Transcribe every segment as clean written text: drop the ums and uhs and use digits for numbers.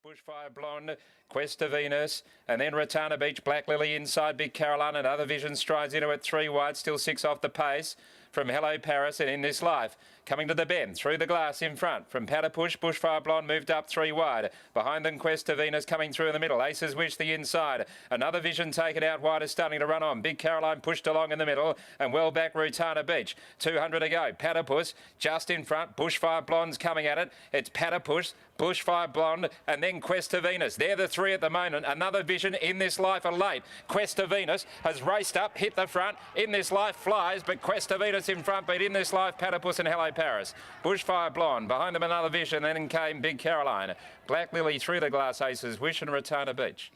Bushfire Blonde, Quest of Venus, and then Ratana Beach, Black Lily inside Big Caroline, and Other Vision strides into it 3 wide, still 6 off the pace from Hello Paris and In This Life. Coming to the bend, through the glass in front from Push, Bushfire Blonde moved up 3 wide. Behind them, Quest of Venus coming through in the middle. Aces Wish the inside. Another Vision taken out wide is starting to run on. Big Caroline pushed along in the middle and well back Ratana Beach. 200 to go. Push just in front. Bushfire Blonde's coming at it. It's Push, Bushfire Blonde, and then Quest of Venus. They're the 3 at the moment. Another Vision, In This Life are late. Quest of Venus has raced up, hit the front. In This Life flies, but Quest of Venus in front, but In This Life, Push and Hello Paris. Bushfire Blonde, behind them Another Vision, then came Big Caroline. Black Lily through the glass, Aces Wish and Ratana Beach.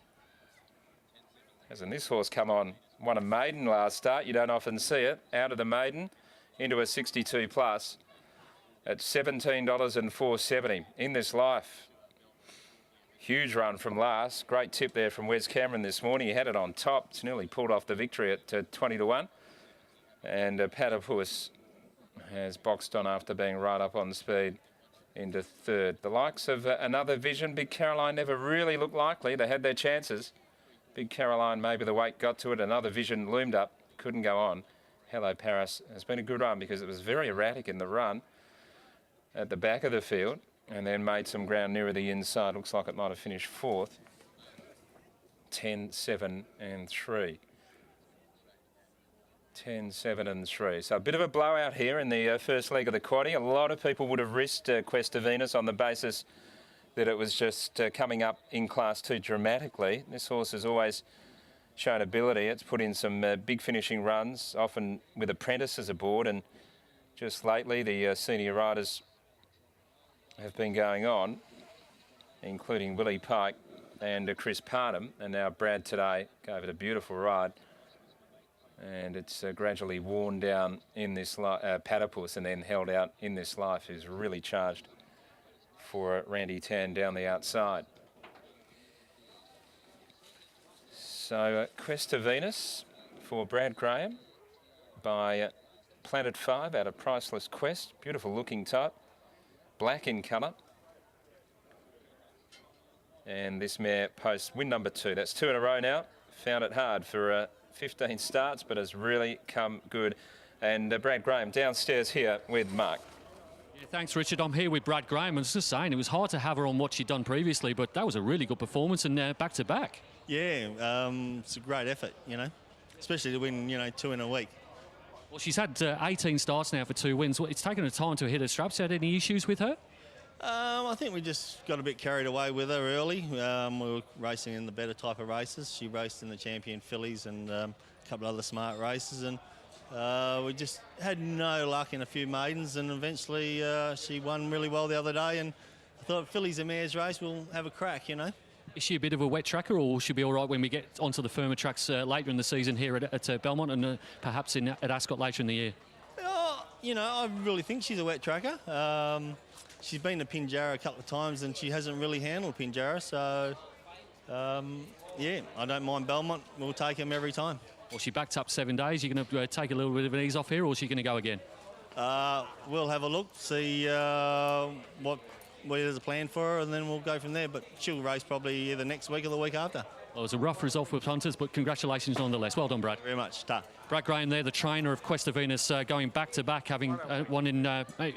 Hasn't this horse come on? Won a maiden last start, you don't often see it. Out of the maiden into a 62 plus. At $17.470. In This Life. Huge run from last. Great tip there from Wes Cameron this morning. He had it on top. It's nearly pulled off the victory at 20 to 1. And Puss has boxed on after being right up on speed into 3rd. The likes of Another Vision, Big Caroline never really looked likely. They had their chances. Big Caroline, maybe the weight got to it. Another Vision loomed up. Couldn't go on. Hello Paris has been a good run because it was very erratic in the run at the back of the field and then made some ground nearer the inside. Looks like it might have finished 4th. 10, 7 and 3. 10, 7 and 3. So a bit of a blowout here in the first leg of the quaddie. A lot of people would have risked Quest of Venus on the basis that it was just coming up in Class 2 dramatically. This horse has always shown ability. It's put in some big finishing runs, often with apprentices aboard, and just lately the senior riders have been going on, including Willie Pike and Chris Parnham, and now Brad today gave it a beautiful ride, and it's gradually worn down In This Puss and then held out In This Life, who's really charged for Randy Tan down the outside. So Quest of Venus for Brad Graham by Planet 5 out of Priceless Quest. Beautiful looking type. Black in colour. And this mare posts win number 2. That's 2 in a row now. Found it hard for 15 starts, but has really come good. And Brad Graham downstairs here with Mark. Yeah, thanks, Richard. I'm here with Brad Graham. I was just saying, it was hard to have her on what she'd done previously, but that was a really good performance and back to back. Yeah, it's a great effort, you know, especially to win, 2 in a week. Well, she's had 18 starts now for 2 wins. It's taken her time to hit her straps. Had any issues with her? I think we just got a bit carried away with her early. We were racing in the better type of races. She raced in the Champion Fillies and a couple of other smart races, and we just had no luck in a few maidens, and eventually she won really well the other day, and I thought Fillies and Mares race, we'll have a crack, Is she a bit of a wet tracker, or will she be all right when we get onto the firmer tracks later in the season here at Belmont and perhaps at Ascot later in the year? I really think she's a wet tracker. She's been to Pinjarra a couple of times and she hasn't really handled Pinjarra, so yeah, I don't mind Belmont. We'll take him every time. Well, she backed up 7 days. You're going to take a little bit of an ease off here, or is she going to go again? We'll have a look, see what there's a plan for her, and then we'll go from there. But she'll race probably either next week or the week after. Well, it was a rough result for punters, but congratulations nonetheless. Well done, Brad. Very much. Ta. Brad Graham there, the trainer of Quest of Venus, going back-to-back, having one in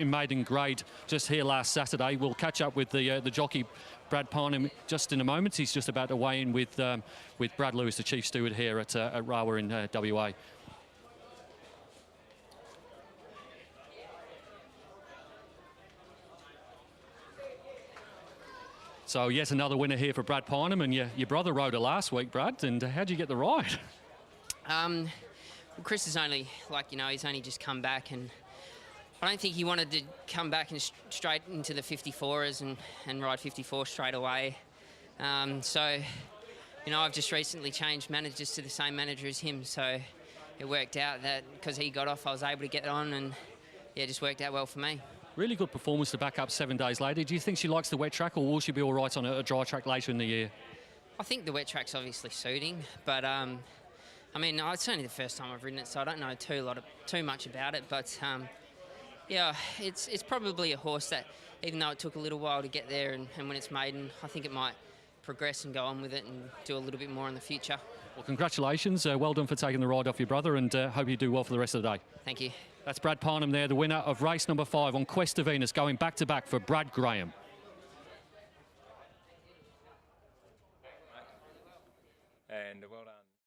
maiden grade just here last Saturday. We'll catch up with the jockey, Brad Parnham, just in a moment. He's just about to weigh in with Brad Lewis, the chief steward here at Rawa in WA. So, yes, another winner here for Brad Parnham, and your brother rode her last week, Brad, and how'd you get the ride? Chris is only, he's only just come back, and I don't think he wanted to come back and straight into the 54ers and ride 54 straight away. So, I've just recently changed managers to the same manager as him, so it worked out that because he got off, I was able to get on, and, yeah, it just worked out well for me. Really good performance to back up 7 days later. Do you think she likes the wet track, or will she be all right on a dry track later in the year? I think the wet track's obviously suiting, but it's only the first time I've ridden it, so I don't know too much about it. But yeah, it's probably a horse that even though it took a little while to get there, and when it's maiden, I think it might progress and go on with it and do a little bit more in the future. Well, congratulations. Well done for taking the ride off your brother, and hope you do well for the rest of the day. Thank you. That's Brad Parnham there, the winner of race number 5 on Quest of Venus, going back-to-back for Brad Graham. And well done.